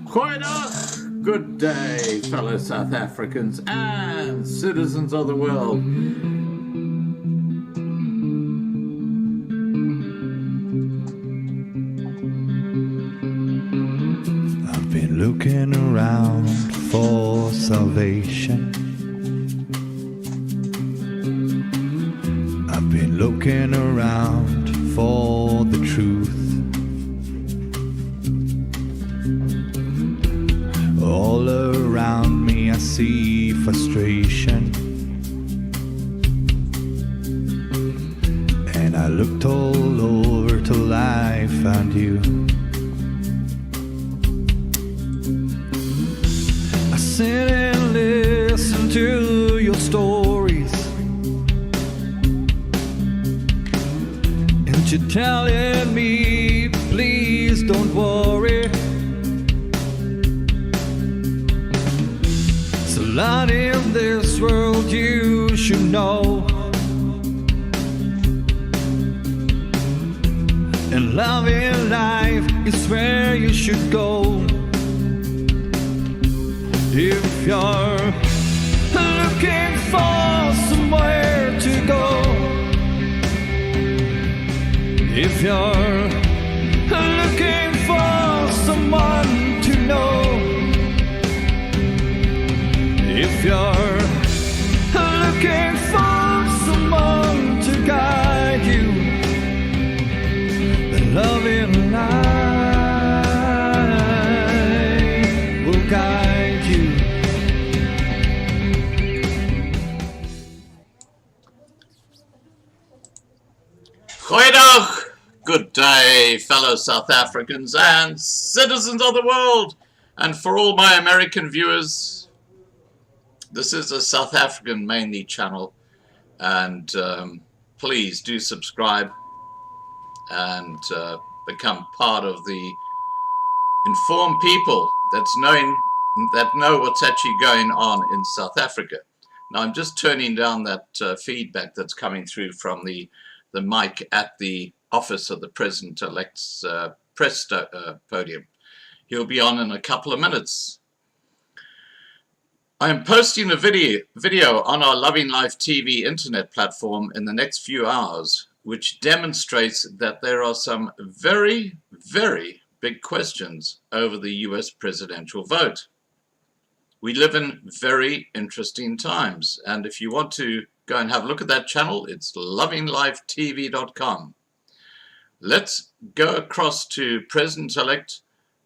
Goeiedag, good day, fellow South Africans and citizens of the world. I've been looking around for salvation. I've been looking around for the truth. All around me I see frustration, and I looked all over till I found you. I sit and listen to your stories, and you're telling me, please don't worry. A lot in this world you should know, and love in life is where you should go. If you're looking for somewhere to go, if you're looking for someone to know, if you're looking for someone to guide you, then love in life will guide you. Goeiedag, good day, fellow South Africans and citizens of the world. And for all my American viewers, this is a South African mainly channel, and please do subscribe and become part of the informed people that know what's actually going on in South Africa. Now I'm just turning down that feedback that's coming through from the mic at the office of the President-elect's press podium. He'll be on in a couple of minutes. I am posting a video on our Loving Life TV internet platform in the next few hours, which demonstrates that there are some very, very big questions over the US presidential vote. We live in very interesting times, and if you want to go and have a look at that channel, it's lovinglifetv.com. Let's go across to President-elect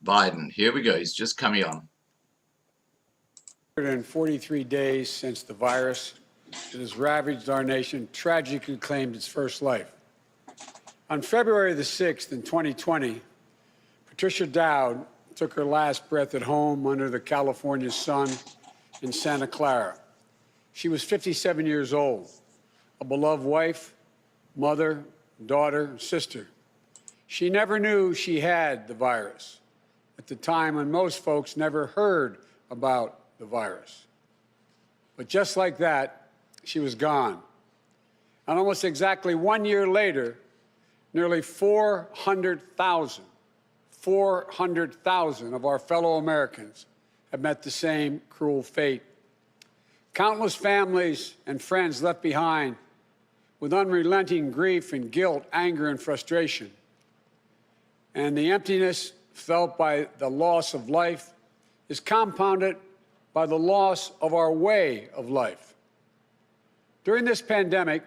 Biden. Here we go, he's just coming on. 143 days since the virus that has ravaged our nation tragically claimed its first life. On February the 6th in 2020, Patricia Dowd took her last breath at home under the California sun in Santa Clara. She was 57 years old, a beloved wife, mother, daughter, sister. She never knew she had the virus at the time when most folks never heard about the virus. But just like that, she was gone. And almost exactly 1 year later, nearly 400,000 of our fellow Americans have met the same cruel fate. Countless families and friends left behind with unrelenting grief and guilt, anger and frustration. And the emptiness felt by the loss of life is compounded by the loss of our way of life. During this pandemic,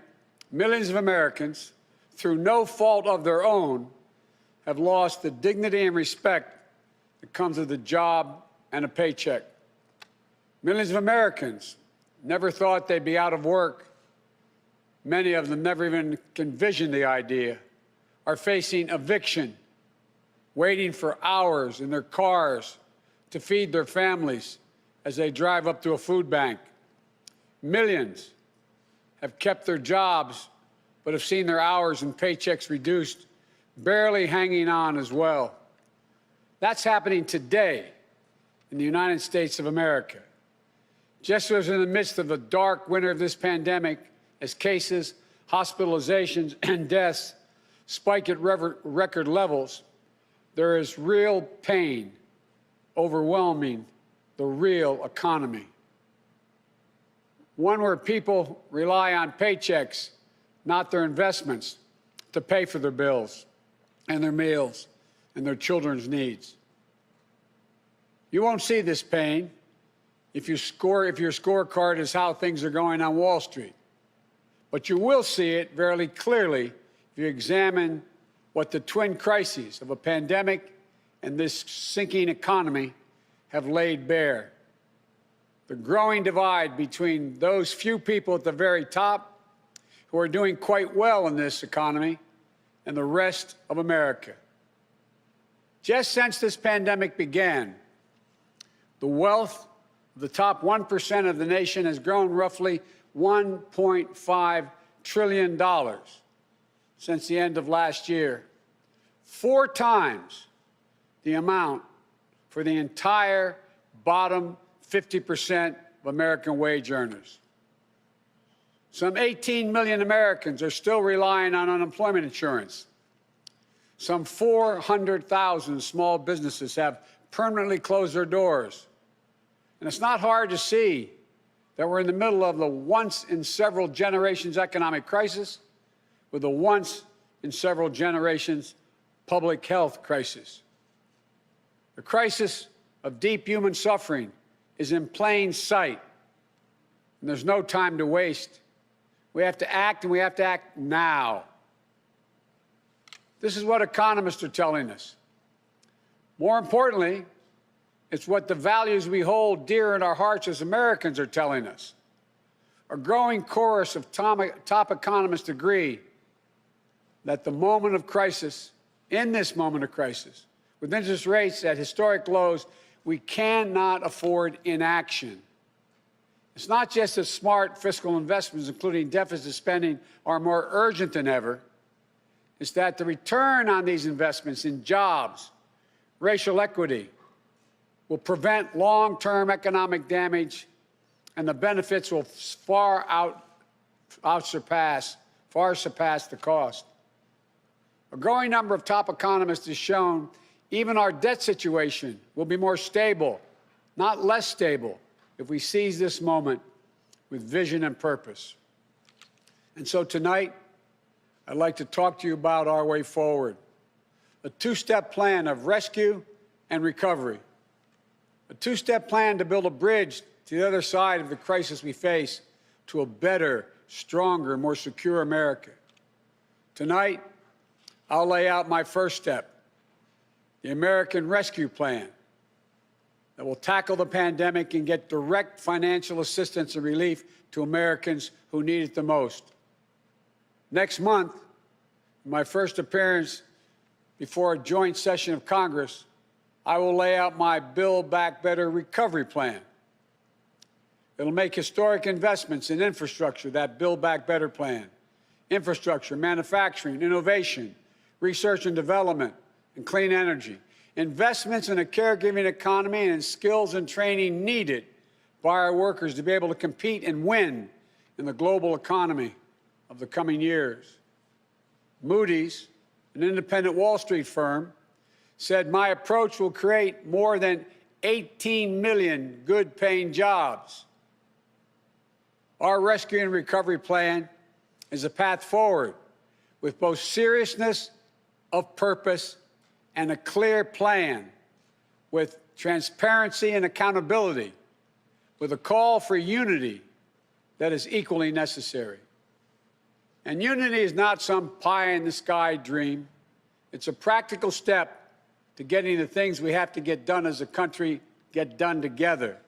millions of Americans, through no fault of their own, have lost the dignity and respect that comes with a job and a paycheck. Millions of Americans never thought they'd be out of work. Many of them never even envisioned the idea, are facing eviction, waiting for hours in their cars to feed their families as they drive up to a food bank. Millions have kept their jobs but have seen their hours and paychecks reduced, barely hanging on as well. That's happening today in the United States of America. Just as in the midst of the dark winter of this pandemic, as cases, hospitalizations, and deaths spike at record levels, there is real pain overwhelming the real economy. One where people rely on paychecks, not their investments, to pay for their bills and their meals and their children's needs. You won't see this pain if your scorecard is how things are going on Wall Street. But you will see it very clearly if you examine what the twin crises of a pandemic and this sinking economy have laid bare. The growing divide between those few people at the very top who are doing quite well in this economy and the rest of America. Just since this pandemic began, the wealth of the top 1% of the nation has grown roughly $1.5 trillion since the end of last year, 4 times the amount for the entire bottom 50% of American wage earners. Some 18 million Americans are still relying on unemployment insurance. Some 400,000 small businesses have permanently closed their doors. And it's not hard to see that we're in the middle of the once-in-several-generations economic crisis with a once-in-several-generations public health crisis. The crisis of deep human suffering is in plain sight, and there's no time to waste. We have to act, and we have to act now. This is what economists are telling us. More importantly, it's what the values we hold dear in our hearts as Americans are telling us. A growing chorus of top economists agree that the moment of crisis, in this moment of crisis, with interest rates at historic lows, we cannot afford inaction. It's not just that smart fiscal investments, including deficit spending, are more urgent than ever. It's that the return on these investments in jobs, racial equity, will prevent long-term economic damage, and the benefits will far surpass the cost. A growing number of top economists has shown even our debt situation will be more stable, not less stable, if we seize this moment with vision and purpose. And so tonight, I'd like to talk to you about our way forward, a 2-step plan of rescue and recovery. A 2-step plan to build a bridge to the other side of the crisis we face to a better, stronger, more secure America. Tonight, I'll lay out my first step, the American Rescue Plan, that will tackle the pandemic and get direct financial assistance and relief to Americans who need it the most. Next month, in my first appearance before a joint session of Congress, I will lay out my Build Back Better recovery plan. It'll make historic investments in infrastructure, that Build Back Better plan. Infrastructure, manufacturing, innovation, research and development, and clean energy. Investments in a caregiving economy and in skills and training needed by our workers to be able to compete and win in the global economy of the coming years. Moody's, an independent Wall Street firm, said my approach will create more than 18 million good-paying jobs. Our rescue and recovery plan is a path forward with both seriousness of purpose and a clear plan, with transparency and accountability, with a call for unity that is equally necessary. And unity is not some pie-in-the-sky dream. It's a practical step to getting the things we have to get done as a country get done together.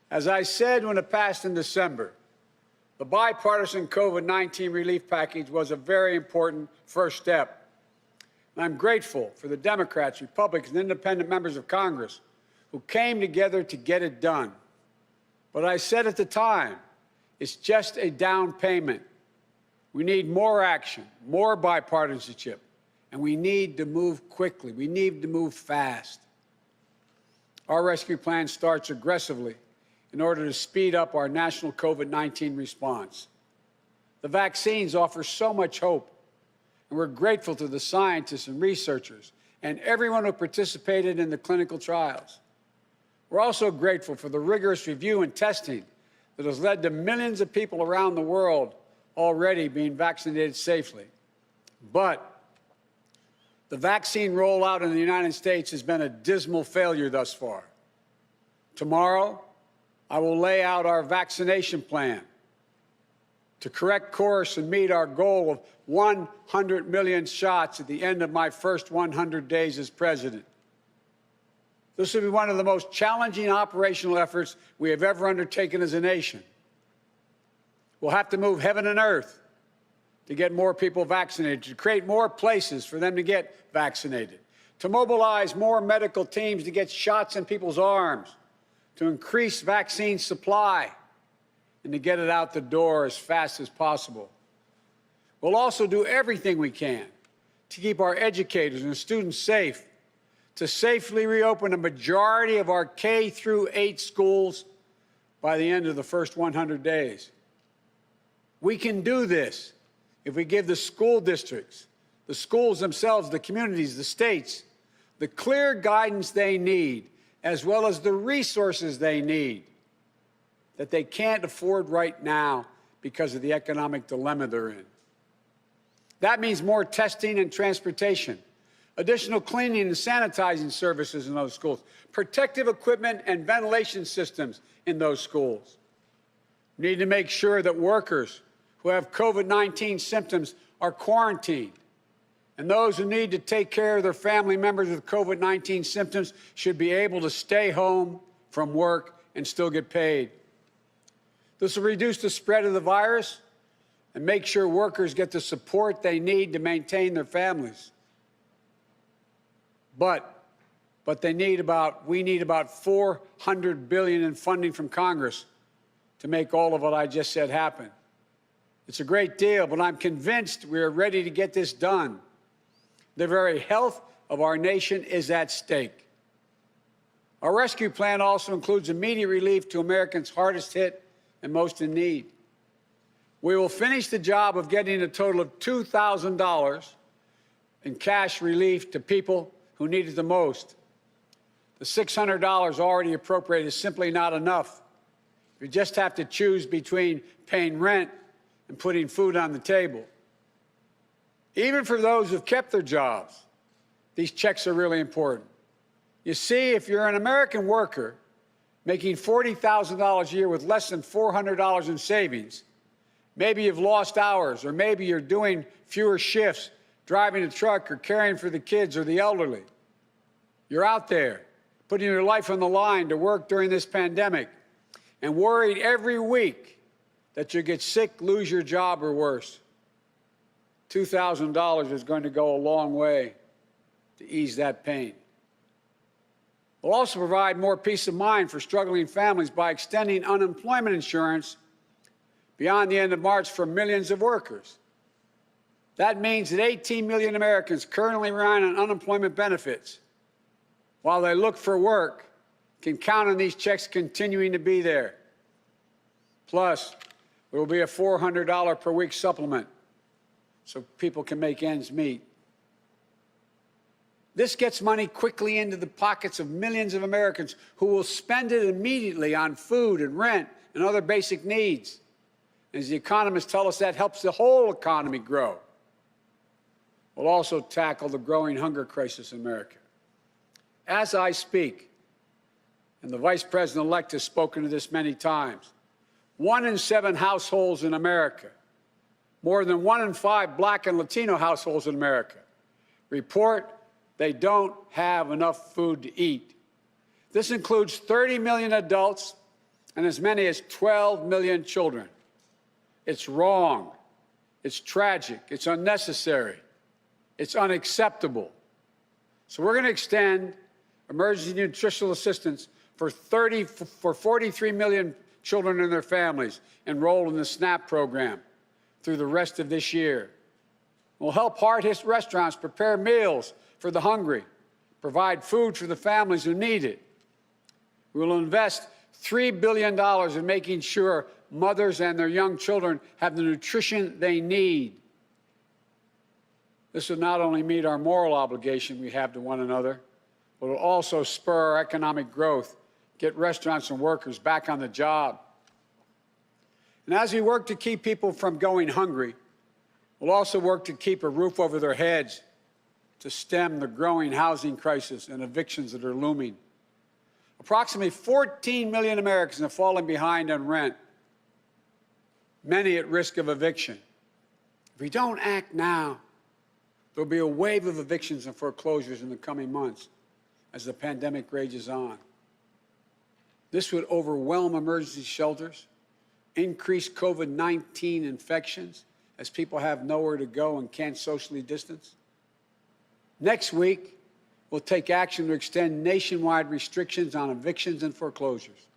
As I said when it passed in December, the bipartisan COVID-19 relief package was a very important first step. And I'm grateful for the Democrats, Republicans, and independent members of Congress who came together to get it done. But I said at the time, it's just a down payment. We need more action, more bipartisanship, and we need to move quickly. We need to move fast. Our rescue plan starts aggressively in order to speed up our national COVID-19 response. The vaccines offer so much hope, and we're grateful to the scientists and researchers and everyone who participated in the clinical trials. We're also grateful for the rigorous review and testing that has led to millions of people around the world already being vaccinated safely. But the vaccine rollout in the United States has been a dismal failure thus far. Tomorrow, I will lay out our vaccination plan to correct course and meet our goal of 100 million shots at the end of my first 100 days as president. This will be one of the most challenging operational efforts we have ever undertaken as a nation. We'll have to move heaven and earth to get more people vaccinated, to create more places for them to get vaccinated, to mobilize more medical teams to get shots in people's arms, to increase vaccine supply, and to get it out the door as fast as possible. We'll also do everything we can to keep our educators and students safe, to safely reopen a majority of our K through 8 schools by the end of the first 100 days. We can do this if we give the school districts, the schools themselves, the communities, the states, the clear guidance they need, as well as the resources they need that they can't afford right now because of the economic dilemma they're in. That means more testing and transportation, additional cleaning and sanitizing services in those schools, protective equipment and ventilation systems in those schools. We need to make sure that workers who have COVID-19 symptoms are quarantined, and those who need to take care of their family members with COVID-19 symptoms should be able to stay home from work and still get paid. This will reduce the spread of the virus and make sure workers get the support they need to maintain their families. But we need about $400 billion in funding from Congress to make all of what I just said happen. It's a great deal, but I'm convinced we are ready to get this done. The very health of our nation is at stake. Our rescue plan also includes immediate relief to Americans hardest hit and most in need. We will finish the job of getting a total of $2,000 in cash relief to people who need it the most. The $600 already appropriated is simply not enough. You just have to choose between paying rent and putting food on the table. Even for those who've kept their jobs, these checks are really important. You see, if you're an American worker making $40,000 a year with less than $400 in savings, maybe you've lost hours, or maybe you're doing fewer shifts, driving a truck or caring for the kids or the elderly. You're out there putting your life on the line to work during this pandemic and worried every week that you get sick, lose your job, or worse. $2,000 is going to go a long way to ease that pain. We'll also provide more peace of mind for struggling families by extending unemployment insurance beyond the end of March for millions of workers. That means that 18 million Americans currently relying on unemployment benefits while they look for work can count on these checks continuing to be there. Plus, there will be a $400 per week supplement so people can make ends meet. This gets money quickly into the pockets of millions of Americans who will spend it immediately on food and rent and other basic needs. As the economists tell us, that helps the whole economy grow. We'll also tackle the growing hunger crisis in America. As I speak, and the Vice President-elect has spoken to this many times, 1 in 7 households in America, more than 1 in 5 Black and Latino households in America, report they don't have enough food to eat. This includes 30 million adults and as many as 12 million children. It's wrong. It's tragic. It's unnecessary. It's unacceptable. So we're going to extend emergency nutritional assistance for 43 million children and their families enrolled in the SNAP program through the rest of this year. We'll help hard-hit restaurants prepare meals for the hungry, provide food for the families who need it. We will invest $3 billion in making sure mothers and their young children have the nutrition they need. This will not only meet our moral obligation we have to one another, but it will also spur our economic growth, get restaurants and workers back on the job. And as we work to keep people from going hungry, we'll also work to keep a roof over their heads, to stem the growing housing crisis and evictions that are looming. Approximately 14 million Americans are falling behind on rent, many at risk of eviction. If we don't act now, there'll be a wave of evictions and foreclosures in the coming months as the pandemic rages on. This would overwhelm emergency shelters, increase COVID-19 infections as people have nowhere to go and can't socially distance. Next week, we'll take action to extend nationwide restrictions on evictions and foreclosures.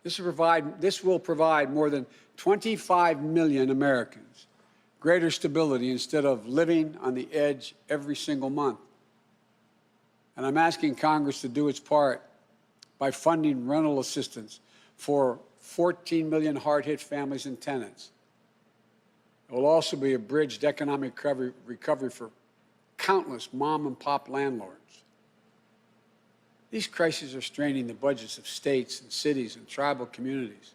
This will provide more than 25 million Americans greater stability instead of living on the edge every single month. And I'm asking Congress to do its part by funding rental assistance for 14 million hard-hit families and tenants. It will also be a bridge to economic recovery for countless mom-and-pop landlords. These crises are straining the budgets of states and cities and tribal communities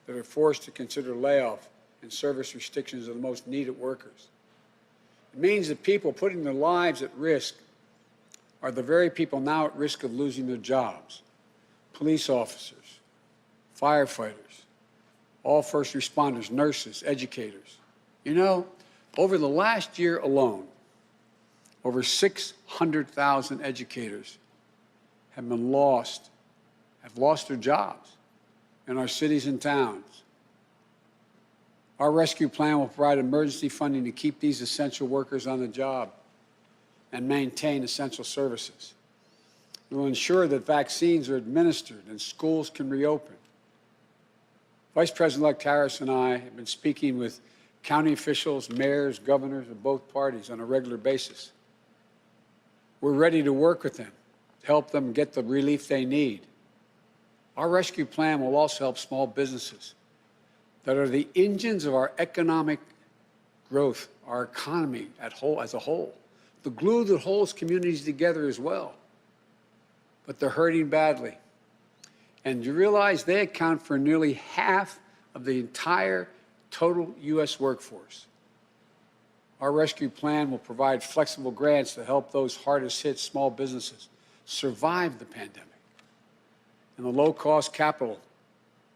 that are forced to consider layoff and service restrictions of the most needed workers. It means that people putting their lives at risk are the very people now at risk of losing their jobs. Police officers, firefighters, all first responders, nurses, educators. You know, over the last year alone, over 600,000 educators have lost their jobs in our cities and towns. Our rescue plan will provide emergency funding to keep these essential workers on the job and maintain essential services. It will ensure that vaccines are administered and schools can reopen. Vice President-elect Harris and I have been speaking with county officials, mayors, governors of both parties on a regular basis. We're ready to work with them to help them get the relief they need. Our rescue plan will also help small businesses that are the engines of our economic growth, our economy as a whole, the glue that holds communities together as well. But they're hurting badly. And you realize they account for nearly half of the entire total U.S. workforce. Our rescue plan will provide flexible grants to help those hardest hit small businesses survive the pandemic, and the low-cost capital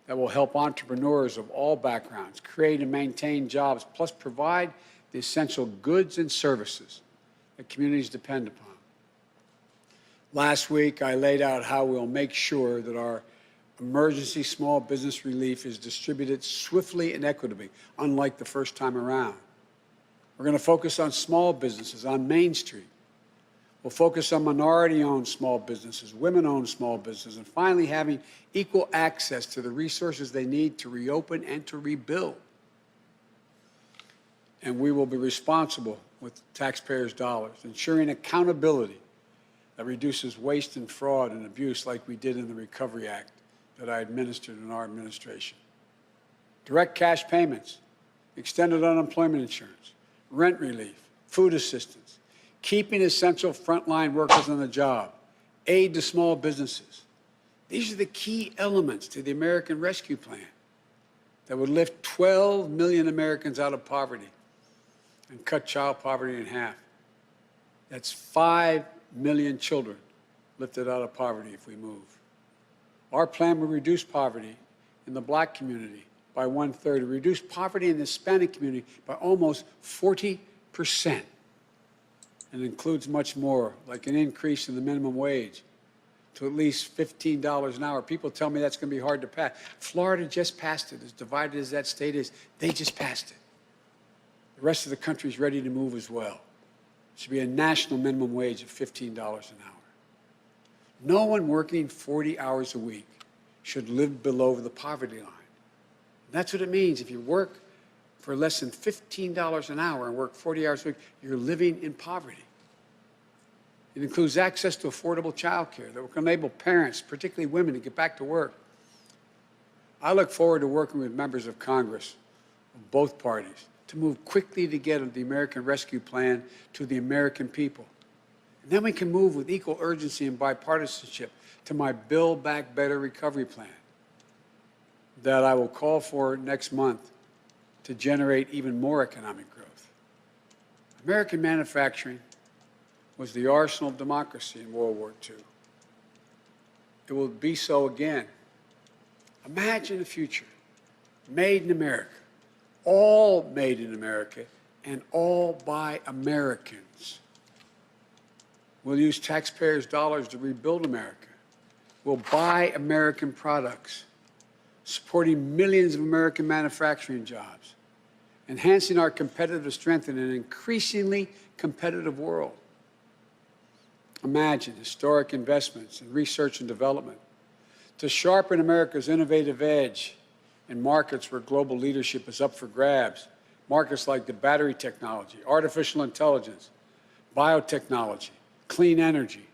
that will help entrepreneurs of all backgrounds create and maintain jobs, plus provide the essential goods and services that communities depend upon. Last week, I laid out how we'll make sure that our emergency small business relief is distributed swiftly and equitably, unlike the first time around. We're going to focus on small businesses on Main Street. We'll focus on minority-owned small businesses, women-owned small businesses, and finally having equal access to the resources they need to reopen and to rebuild. And we will be responsible with taxpayers' dollars, ensuring accountability that reduces waste and fraud and abuse like we did in the Recovery Act that I administered in our administration. Direct cash payments, extended unemployment insurance, rent relief, food assistance, keeping essential frontline workers on the job, aid to small businesses. These are the key elements to the American Rescue Plan that would lift 12 million Americans out of poverty and cut child poverty in half. That's 5 million children lifted out of poverty if we move. Our plan will reduce poverty in the Black community by 1/3, reduce poverty in the Hispanic community by almost 40%. And it includes much more, like an increase in the minimum wage to at least $15 an hour. People tell me that's going to be hard to pass. Florida just passed it. As divided as that state is, they just passed it. The rest of the country is ready to move as well. It should be a national minimum wage of $15 an hour. No one working 40 hours a week should live below the poverty line. That's what it means. If you work for less than $15 an hour and work 40 hours a week, you're living in poverty. It includes access to affordable child care that will enable parents, particularly women, to get back to work. I look forward to working with members of Congress of both parties to move quickly to get the American Rescue Plan to the American people. And then we can move with equal urgency and bipartisanship to my Build Back Better recovery plan that I will call for next month to generate even more economic growth. American manufacturing was the arsenal of democracy in World War II. It will be so again. Imagine a future made in America, all made in America, and all by Americans. We'll use taxpayers' dollars to rebuild America. We'll buy American products, supporting millions of American manufacturing jobs, enhancing our competitive strength in an increasingly competitive world. Imagine historic investments in research and development to sharpen America's innovative edge in markets where global leadership is up for grabs, markets like the battery technology, artificial intelligence, biotechnology, clean energy.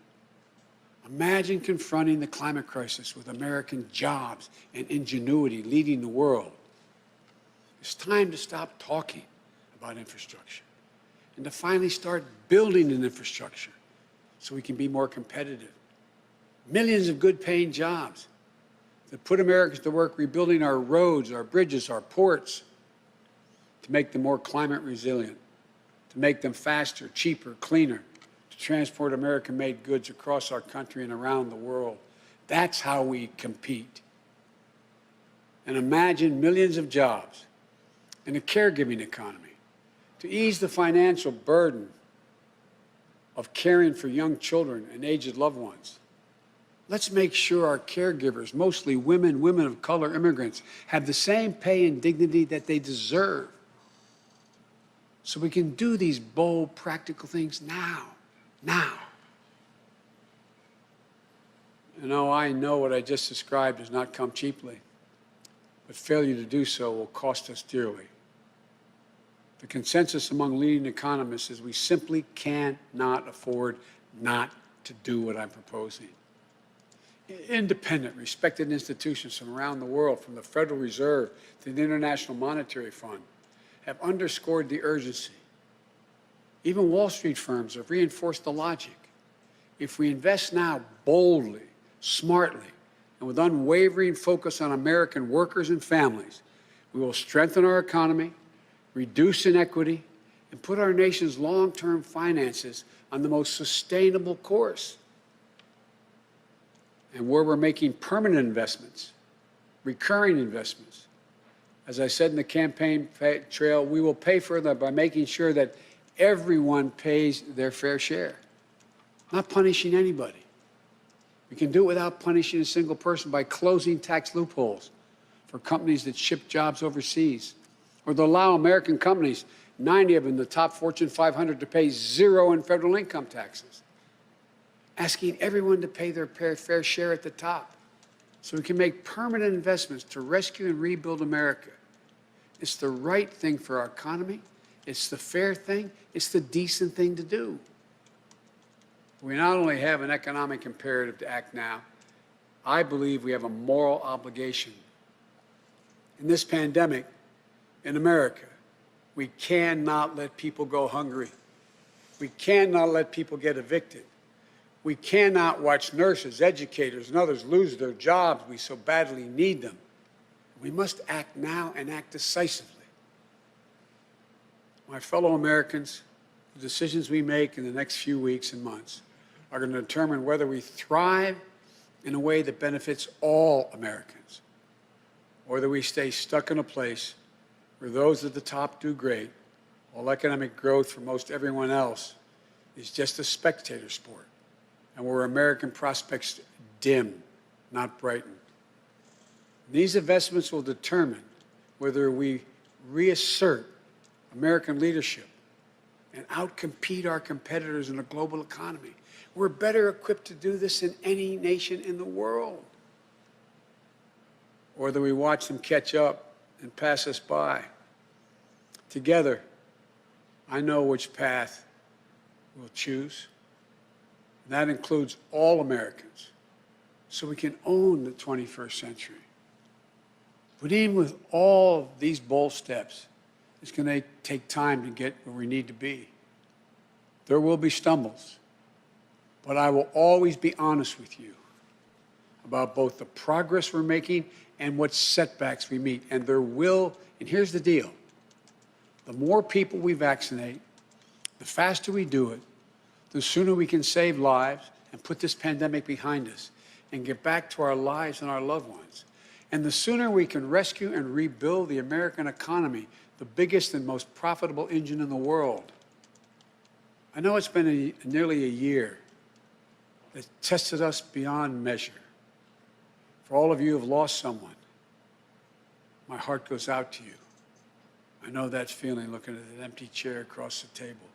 Imagine confronting the climate crisis with American jobs and ingenuity leading the world. It's time to stop talking about infrastructure and to finally start building an infrastructure so we can be more competitive. Millions of good-paying jobs that put Americans to work rebuilding our roads, our bridges, our ports, to make them more climate resilient, to make them faster, cheaper, cleaner, to transport American-made goods across our country and around the world. That's how we compete. And imagine millions of jobs in a caregiving economy to ease the financial burden of caring for young children and aged loved ones. Let's make sure our caregivers, mostly women, women of color, immigrants, have the same pay and dignity that they deserve. So we can do these bold, practical things now. You know, I know what I just described does not come cheaply, but failure to do so will cost us dearly. The consensus among leading economists is we simply cannot afford not to do what I'm proposing. Independent, respected institutions from around the world, from the Federal Reserve to the International Monetary Fund, have underscored the urgency. Even Wall Street firms have reinforced the logic. If we invest now boldly, smartly, and with unwavering focus on American workers and families, we will strengthen our economy, reduce inequity, and put our nation's long-term finances on the most sustainable course. And where we're making permanent investments, recurring investments, as I said in the campaign trail, we will pay for them by making sure that everyone pays their fair share, not punishing anybody. We can do it without punishing a single person by closing tax loopholes for companies that ship jobs overseas, or to allow American companies, 90 of them, the top Fortune 500, to pay zero in federal income taxes, asking everyone to pay their fair share at the top so we can make permanent investments to rescue and rebuild America. It's the right thing for our economy. It's the fair thing. It's the decent thing to do. We not only have an economic imperative to act now, I believe we have a moral obligation. In this pandemic, in America, we cannot let people go hungry. We cannot let people get evicted. We cannot watch nurses, educators, and others lose their jobs. We so badly need them. We must act now and act decisively. My fellow Americans, the decisions we make in the next few weeks and months are going to determine whether we thrive in a way that benefits all Americans, or that we stay stuck in a place where those at the top do great, while economic growth for most everyone else is just a spectator sport, and where American prospects dim, not brighten. These investments will determine whether we reassert American leadership and outcompete our competitors in a global economy. We're better equipped to do this than any nation in the world. Or whether we watch them catch up and pass us by. Together, I know which path we'll choose. And that includes all Americans, so we can own the 21st century. But even with all of these bold steps, It's going to take time to get where we need to be. There will be stumbles, but I will always be honest with you about both the progress we're making and what setbacks we meet. And there will, and here's the deal, the more people we vaccinate, the faster we do it, the sooner we can save lives and put this pandemic behind us and get back to our lives and our loved ones. And the sooner we can rescue and rebuild the American economy, the biggest and most profitable engine in the world. I know it's been nearly a year that tested us beyond measure. For all of you who have lost someone, my heart goes out to you. I know that feeling looking at that empty chair across the table.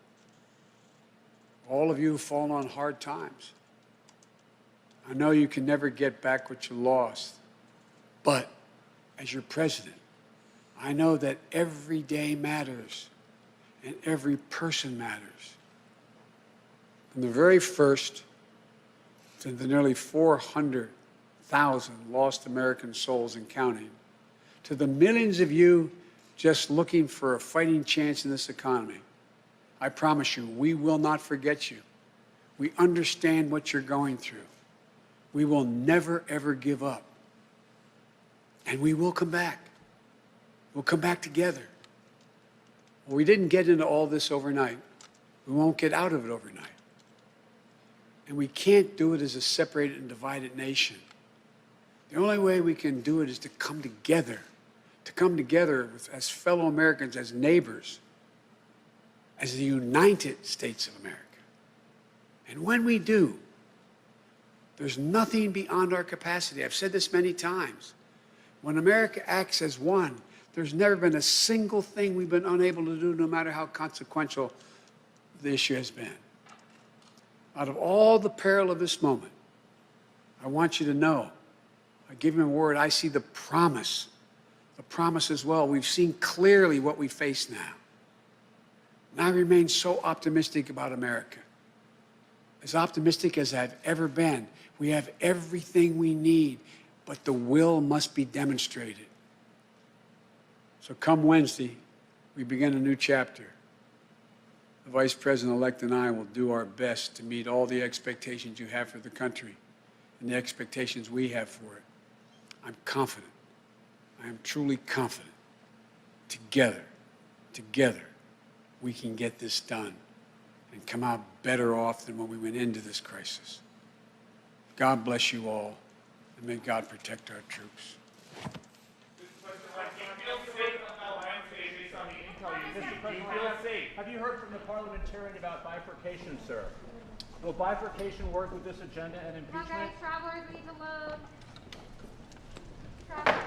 All of you who've fallen on hard times, I know you can never get back what you lost, but as your president, I know that every day matters and every person matters. From the very first to the nearly 400,000 lost American souls and counting, to the millions of you just looking for a fighting chance in this economy, I promise you, we will not forget you. We understand what you're going through. We will never, ever give up. And we will come back. We'll come back together. Well, we didn't get into all this overnight. We won't get out of it overnight. And we can't do it as a separated and divided nation. The only way we can do it is to come together as fellow Americans, as neighbors, as the United States of America. And when we do, there's nothing beyond our capacity. I've said this many times. When America acts as one, there's never been a single thing we've been unable to do, no matter how consequential the issue has been. Out of all the peril of this moment, I want you to know, I give you a word, I see the promise as well. We've seen clearly what we face now. And I remain so optimistic about America. As optimistic as I've ever been. We have everything we need, but the will must be demonstrated. So come Wednesday, we begin a new chapter. The Vice President-elect and I will do our best to meet all the expectations you have for the country and the expectations we have for it. I'm confident. I am truly confident. Together, we can get this done and come out better off than when we went into this crisis. God bless you all, and may God protect our troops. Have you heard from the parliamentarian about bifurcation, sir? Will bifurcation work with this agenda and impeachment? Come on, guys, travelers, leave alone. Travelers.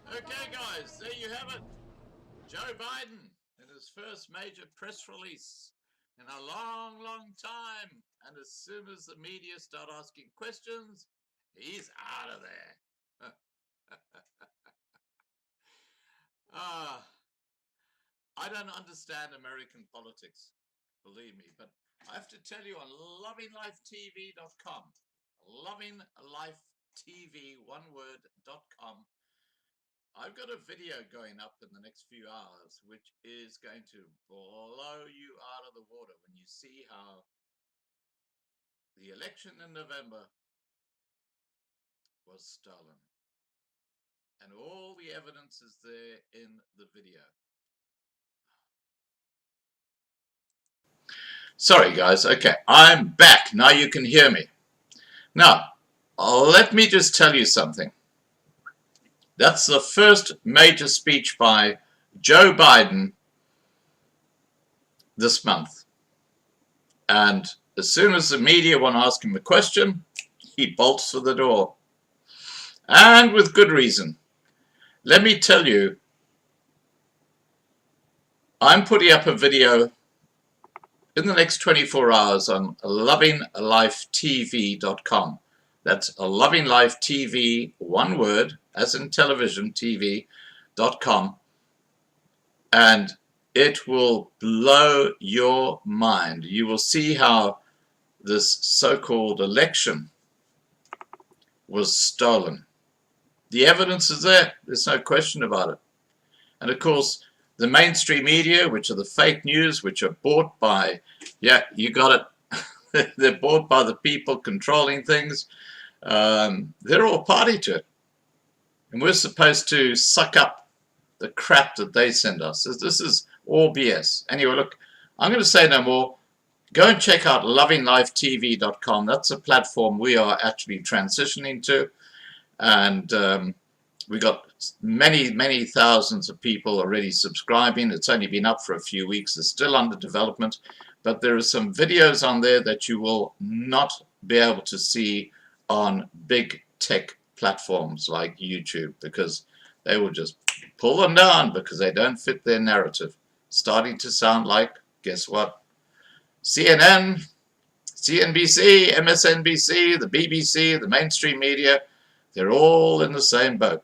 Okay, guys, there you have it. Joe Biden in his first major press release in a long, long time. And as soon as the media start asking questions, he's out of there. I don't understand American politics, believe me, but I have to tell you on lovinglifetv.com, lovinglifetv.com, I've got a video going up in the next few hours, which is going to blow you out of the water when you see how the election in November was stolen. And all the evidence is there in the video. Sorry, guys. Okay, I'm back. Now you can hear me. Now, let me just tell you something. That's the first major speech by Joe Biden this month. And as soon as the media want to ask him a question, he bolts for the door. And with good reason. Let me tell you, I'm putting up a video in the next 24 hours on lovinglifetv.com. That's a Loving Life TV, one word, as in television, TV.com, and it will blow your mind. You will see how this so-called election was stolen. The evidence is there. There's no question about it. And of course, the mainstream media, which are the fake news, which are bought by, yeah, you got it, they're bought by the people controlling things. They're all party to it. And we're supposed to suck up the crap that they send us. This is all BS. Anyway, look, I'm going to say no more. Go and check out lovinglifetv.com. That's a platform we are actually transitioning to. And we got many thousands of people already subscribing. It's only been up for a few weeks. It's still under development. But there are some videos on there that you will not be able to see on big tech platforms like YouTube, because they will just pull them down because they don't fit their narrative. Starting to sound like, guess what? CNN, CNBC, MSNBC, the BBC, the mainstream media, they're all in the same boat.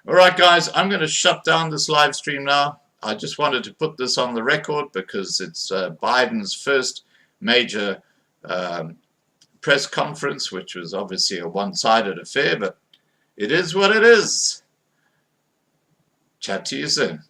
All right, guys, I'm going to shut down this live stream now. I just wanted to put this on the record because it's Biden's first major press conference, which was obviously a one-sided affair, but it is what it is. Chat to you soon.